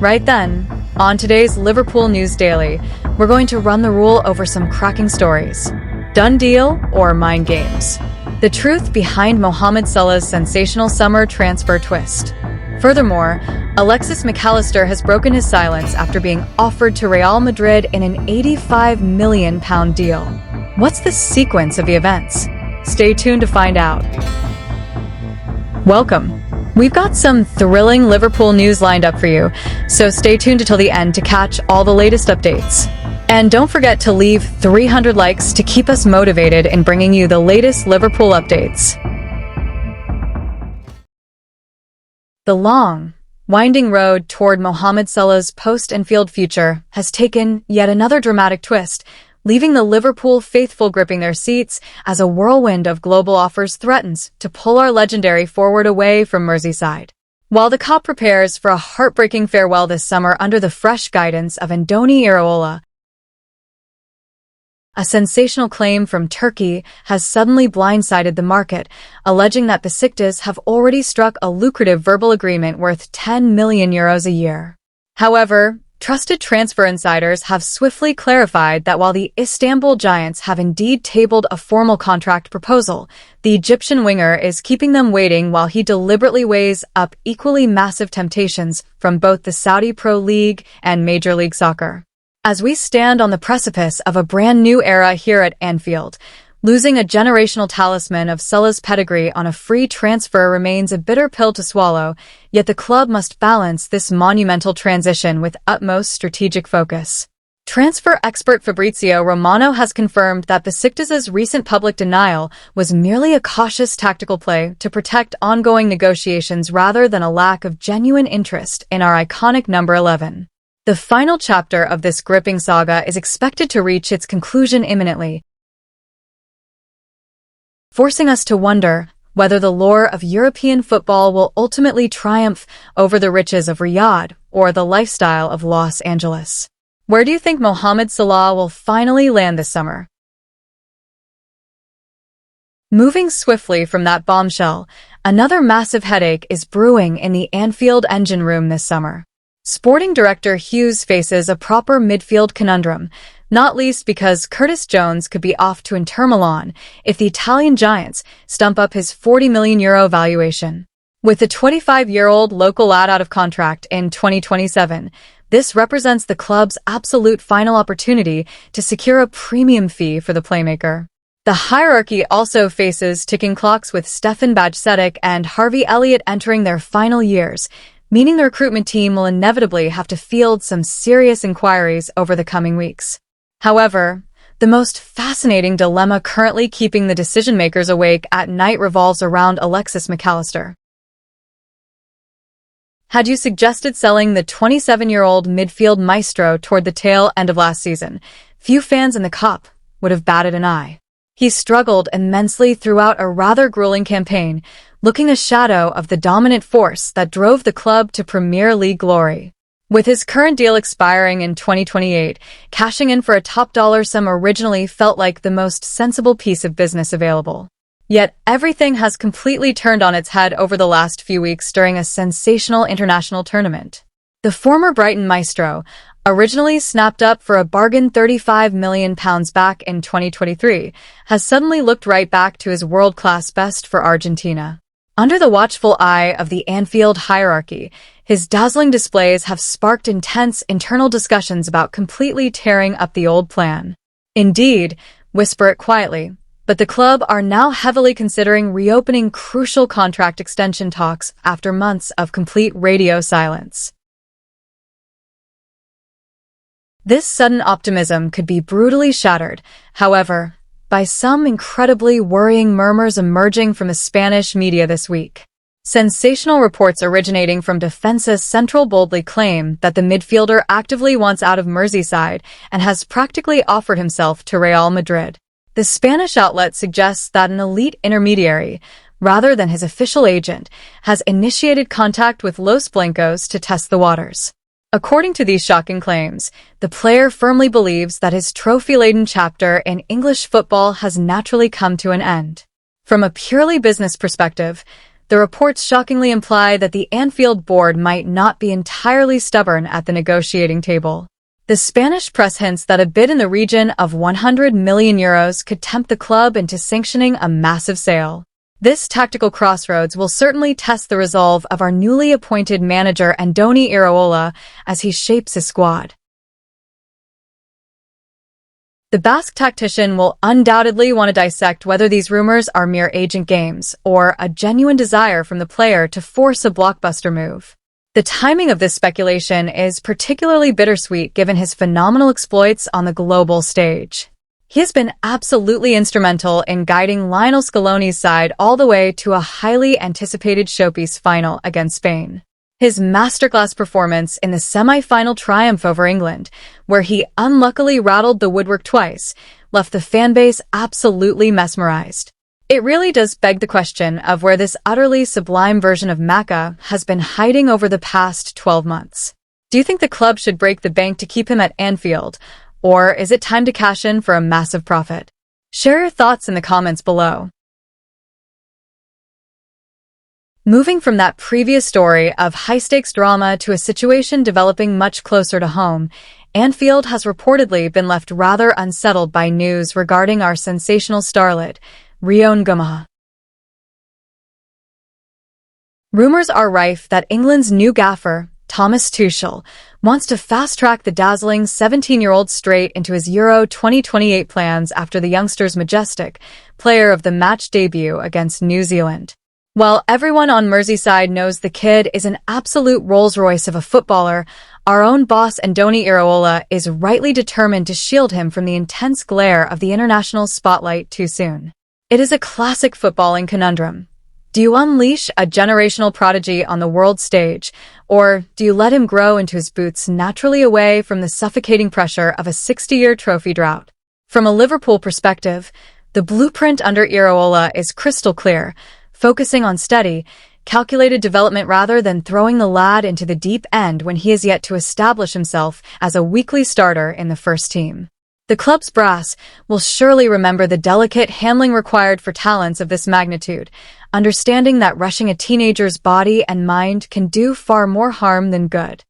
Right then, on today's Liverpool News Daily, we're going to run the rule over some cracking stories. Done deal or mind games? The truth behind Mohamed Salah's sensational summer transfer twist. Furthermore, Alexis Mac Allister has broken his silence after being offered to Real Madrid in an £85 million deal. What's the sequence of the events? Stay tuned to find out. Welcome. We've got some thrilling Liverpool news lined up for you, so stay tuned until the end to catch all the latest updates. And don't forget to leave 300 likes to keep us motivated in bringing you the latest Liverpool updates. The long, winding road toward Mohamed Salah's post-Anfield future has taken yet another dramatic twist, leaving the Liverpool faithful gripping their seats as a whirlwind of global offers threatens to pull our legendary forward away from Merseyside. While the COP prepares for a heartbreaking farewell this summer under the fresh guidance of Andoni Iraola, a sensational claim from Turkey has suddenly blindsided the market, alleging that Besiktas have already struck a lucrative verbal agreement worth €10 million a year. However, trusted transfer insiders have swiftly clarified that while the Istanbul Giants have indeed tabled a formal contract proposal, the Egyptian winger is keeping them waiting while he deliberately weighs up equally massive temptations from both the Saudi Pro League and Major League Soccer. As we stand on the precipice of a brand new era here at Anfield, losing a generational talisman of Salah's pedigree on a free transfer remains a bitter pill to swallow, yet the club must balance this monumental transition with utmost strategic focus. Transfer expert Fabrizio Romano has confirmed that Besiktas' recent public denial was merely a cautious tactical play to protect ongoing negotiations rather than a lack of genuine interest in our iconic number 11. The final chapter of this gripping saga is expected to reach its conclusion imminently, forcing us to wonder whether the lure of European football will ultimately triumph over the riches of Riyadh or the lifestyle of Los Angeles. Where do you think Mohamed Salah will finally land this summer? Moving swiftly from that bombshell, another massive headache is brewing in the Anfield engine room this summer. Sporting director Hughes faces a proper midfield conundrum, not least because Curtis Jones could be off to Inter Milan if the Italian Giants stump up his €40 million valuation. With the 25-year-old local lad out of contract in 2027, this represents the club's absolute final opportunity to secure a premium fee for the playmaker. The hierarchy also faces ticking clocks with Stefan Bajcetic and Harvey Elliott entering their final years, meaning the recruitment team will inevitably have to field some serious inquiries over the coming weeks. However, the most fascinating dilemma currently keeping the decision-makers awake at night revolves around Alexis Mac Allister. Had you suggested selling the 27-year-old midfield maestro toward the tail end of last season, few fans in the COP would have batted an eye. He struggled immensely throughout a rather grueling campaign, looking a shadow of the dominant force that drove the club to Premier League glory. With his current deal expiring in 2028, cashing in for a top dollar sum originally felt like the most sensible piece of business available. Yet everything has completely turned on its head over the last few weeks during a sensational international tournament. The former Brighton maestro, originally snapped up for a bargain £35 million back in 2023, has suddenly looked right back to his world-class best for Argentina. Under the watchful eye of the Anfield hierarchy, his dazzling displays have sparked intense internal discussions about completely tearing up the old plan. Indeed, whisper it quietly, but the club are now heavily considering reopening crucial contract extension talks after months of complete radio silence. This sudden optimism could be brutally shattered, however, by some incredibly worrying murmurs emerging from the Spanish media this week. Sensational reports originating from Defensa Central boldly claim that the midfielder actively wants out of Merseyside and has practically offered himself to Real Madrid. The Spanish outlet suggests that an elite intermediary, rather than his official agent, has initiated contact with Los Blancos to test the waters. According to these shocking claims, the player firmly believes that his trophy-laden chapter in English football has naturally come to an end. From a purely business perspective, The reports shockingly imply that the Anfield board might not be entirely stubborn at the negotiating table. The Spanish press hints that a bid in the region of €100 million could tempt the club into sanctioning a massive sale. This tactical crossroads will certainly test the resolve of our newly appointed manager Andoni Iraola as he shapes his squad. The Basque tactician will undoubtedly want to dissect whether these rumors are mere agent games or a genuine desire from the player to force a blockbuster move. The timing of this speculation is particularly bittersweet given his phenomenal exploits on the global stage. He has been absolutely instrumental in guiding Lionel Scaloni's side all the way to a highly anticipated showpiece final against Spain. His masterclass performance in the semi-final triumph over England, where he unluckily rattled the woodwork twice, left the fanbase absolutely mesmerized. It really does beg the question of where this utterly sublime version of Macca has been hiding over the past 12 months. Do you think the club should break the bank to keep him at Anfield, or is it time to cash in for a massive profit? Share your thoughts in the comments below. Moving from that previous story of high-stakes drama to a situation developing much closer to home, Anfield has reportedly been left rather unsettled by news regarding our sensational starlet, Rio Ngoma. Rumors are rife that England's new gaffer, Thomas Tuchel, wants to fast-track the dazzling 17-year-old straight into his Euro 2028 plans after the youngster's majestic player of the match debut against New Zealand. While everyone on Merseyside knows the kid is an absolute Rolls-Royce of a footballer, our own boss Andoni Iraola is rightly determined to shield him from the intense glare of the international spotlight too soon. It is a classic footballing conundrum. Do you unleash a generational prodigy on the world stage, or do you let him grow into his boots naturally away from the suffocating pressure of a 60-year trophy drought? From a Liverpool perspective, the blueprint under Iraola is crystal clear, focusing on steady, calculated development rather than throwing the lad into the deep end when he is yet to establish himself as a weekly starter in the first team. The club's brass will surely remember the delicate handling required for talents of this magnitude, understanding that rushing a teenager's body and mind can do far more harm than good.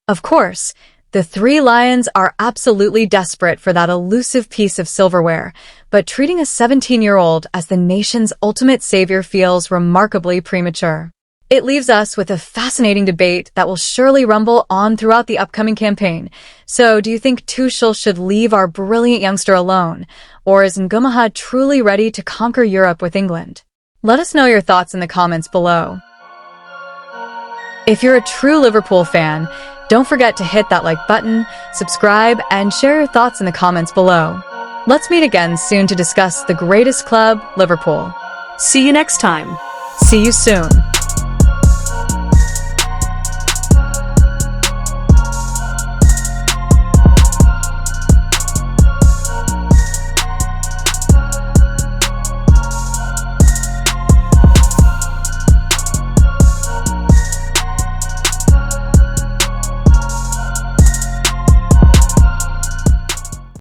Of course, the Three Lions are absolutely desperate for that elusive piece of silverware, but treating a 17-year-old as the nation's ultimate savior feels remarkably premature. It leaves us with a fascinating debate that will surely rumble on throughout the upcoming campaign. So, do you think Tuchel should leave our brilliant youngster alone, or is Ngoma truly ready to conquer Europe with England? Let us know your thoughts in the comments below. If you're a true Liverpool fan, don't forget to hit that like button, subscribe, and share your thoughts in the comments below. Let's meet again soon to discuss the greatest club, Liverpool. See you next time. See you soon.